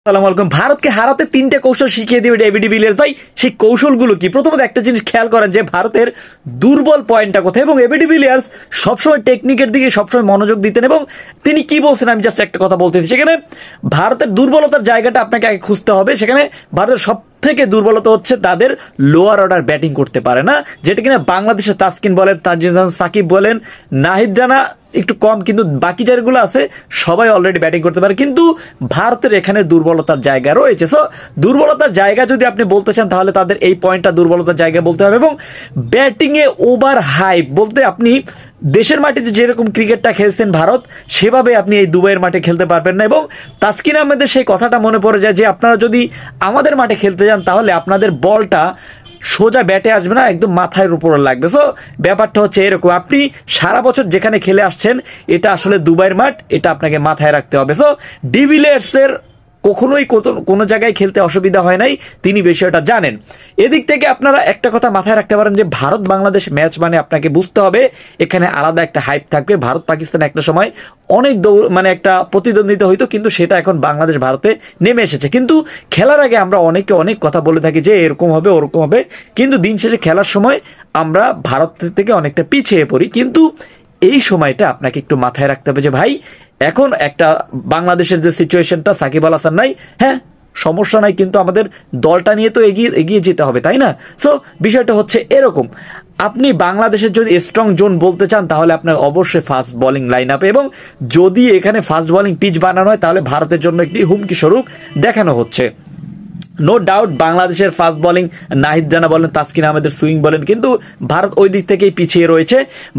আসসালামু আলাইকুম। ভারতকে হারাতে তিনটে কৌশল শিখিয়ে দিবে এবিডি ভিলিয়ার্স ভাই। সেই কৌশলগুলো কি? প্রথমত একটা জিনিস খেয়াল করেন যে ভারতের দুর্বল পয়েন্টটা কোথায়, এবং এবিডি ভিলিয়ার্স সবসময় টেকনিকের দিকে সবসময় মনোযোগ দিতেন। এবং তিনি কি বলছেন আমি জাস্ট একটা কথা বলতেছি, সেখানে ভারতের দুর্বলতার জায়গাটা আপনাকে আগে খুঁজতে হবে। সেখানে ভারতের সব থেকে দুর্বলতা হচ্ছে তাদের লোয়ার অর্ডার ব্যাটিং করতে পারে না, যেটা কিনা বাংলাদেশের তাসকিন বলেন, তানজিদ সাকিব বলেন, নাহিদ রানা একটু কম, কিন্তু বাকি যারগুলো আছে সবাই অলরেডি ব্যাটিং করতে পারে। কিন্তু ভারতের এখানে দুর্বলতার জায়গা রয়েছে। সো দুর্বলতার জায়গা যদি আপনি বলতে চান তাহলে তাদের এই পয়েন্টটা দুর্বলতার জায়গা বলতে হবে। এবং ব্যাটিং এ ওভার হাইপ বলতে আপনি দেশের মাটিতে যেরকম ক্রিকেটটা খেলছেন ভারত, সেভাবে আপনি এই দুবাইয়ের মাঠে খেলতে পারবেন না। এবং তাসকিন আহমেদের সেই কথাটা মনে পড়ে যায় যে আপনারা যদি আমাদের মাঠে খেলতে যান তাহলে আপনাদের বলটা সোজা ব্যাটে আসবে না, একদম মাথার উপরে লাগবে। সো ব্যাপারটা হচ্ছে এরকম, আপনি সারা বছর যেখানে খেলে আসছেন এটা আসলে দুবাইয়ের মাঠ, এটা আপনাকে মাথায় রাখতে হবে। সো ডিভিলিয়ার্সের কখনোই কোনো জায়গায় খেলতে অসুবিধা হয় নাই, তিনি বিষয়টা জানেন। এদিক থেকে আপনারা একটা কথা মাথায় রাখতে পারেন যে ভারত বাংলাদেশ ম্যাচ মানে আপনাকে বুঝতে হবে এখানে আলাদা একটা হাইপ থাকবে। ভারত পাকিস্তান একটা সময় অনেক মানে একটা প্রতিদ্বন্দ্বিতা হইতো, কিন্তু সেটা এখন বাংলাদেশ ভারতে নেমে এসেছে। কিন্তু খেলার আগে আমরা অনেকে অনেক কথা বলে থাকি যে এরকম হবে ওরকম হবে, কিন্তু দিন শেষে খেলার সময় আমরা ভারত থেকে অনেকটা পিছিয়ে পড়ি। কিন্তু এই সময়টা আপনাকে একটু মাথায় রাখতে হবে যে ভাই এখন একটা বাংলাদেশের যে সিচুয়েশনটা, সাকিব আল হাসান নাই, হ্যাঁ সমস্যা নাই, কিন্তু আমাদের দলটা নিয়ে তো এগিয়ে যেতে হবে, তাই না? সো বিষয়টা হচ্ছে এরকম, আপনি বাংলাদেশের যদি স্ট্রং জোন বলতে চান তাহলে আপনার অবশ্যই ফাস্ট বোলিং লাইন আপ, এবং যদি এখানে ফাস্ট বোলিং পিচ বানানো হয় তাহলে ভারতের জন্য একটি হুমকি স্বরূপ দেখানো হচ্ছে। নো ডাউট বাংলাদেশের ফাস্ট বোলিং নাহিদ রানা বলেন, তাসকিন আহমেদের সুইং বলেন, কিন্তু ভারত ওই দিক থেকেই পিছিয়ে রয়েছে।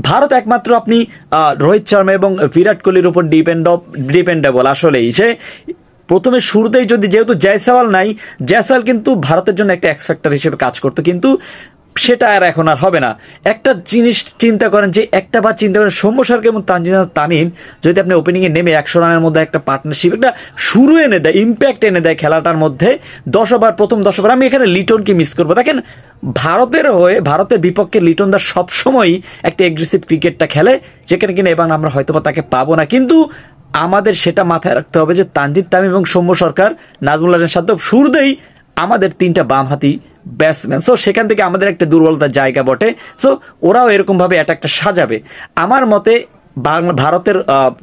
ভারত একমাত্র আপনি রোহিত শর্মা এবং বিরাট কোহলির উপর ডিপেন্ডেবল। আসলেই সে প্রথমে শুরুতেই যদি, যেহেতু জয়সওয়াল নাই, জয়সওয়াল কিন্তু ভারতের জন্য একটা এক্স ফ্যাক্টর হিসেবে কাজ করতো, কিন্তু সেটা আর এখন আর হবে না। একটা জিনিস চিন্তা করেন যে একটা বার চিন্তা করেন সৌম্য সরকার এবং তানজিদ তামিম যদি আপনি ওপেনিং এ নেমে 100 রানের মধ্যে একটা পার্টনারশিপ, একটা শুরু এনে দেয়, ইম্প্যাক্ট এনে দেয় খেলাটার মধ্যে 10 ওভার, প্রথম 10 ওভার। আমি এখানে লিটনকে মিস করবো। দেখেন ভারতের হয়ে, ভারতের বিপক্ষে লিটন দাস সবসময় একটা এগ্রেসিভ ক্রিকেটটা খেলে, যেখানে কিনা এবার আমরা হয়তোবা তাকে পাবো না। কিন্তু আমাদের সেটা মাথায় রাখতে হবে যে তানজিদ তামিম এবং সৌম্য সরকার, নাজমুল হাসান সাদ্দাব শুরুতেই আমাদের তিনটা বামহাতি ব্যাটসম্যান। সো সেখান থেকে আমাদের একটা দুর্বলতার জায়গা বটে। সো ওরাও এরকম ভাবে অ্যাটাকটা সাজাবে। আমার মতে ভারতের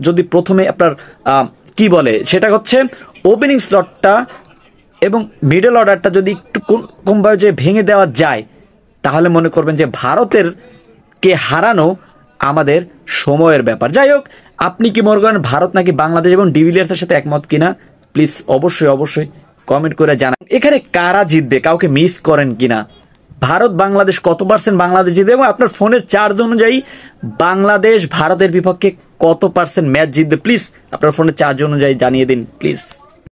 যদি প্রথমে আপনার কি বলে সেটা হচ্ছে ওপেনিং স্লটটা এবং মিডল অর্ডারটা যদি একটু কোনভাবে যে ভেঙে দেওয়া যায় তাহলে মনে করবেন যে ভারতের কে হারানো আমাদের সময়ের ব্যাপার। যাই হোক, আপনি কি মনে করেন ভারত নাকি বাংলাদেশ এবং ডিভিলিয়ার্সের সাথে একমত কিনা প্লিজ অবশ্যই অবশ্যই কমেন্ট করে জানান। এখানে কারা জিতবে, কাউকে মিস করেন কিনা, ভারত বাংলাদেশ কত পার্সেন্ট বাংলাদেশ জিতবে, এবং আপনার ফোনের চার্জ অনুযায়ী বাংলাদেশ ভারতের বিপক্ষে কত পার্সেন্ট ম্যাচ জিতবে প্লিজ আপনার ফোনের চার্জ অনুযায়ী জানিয়ে দিন প্লিজ।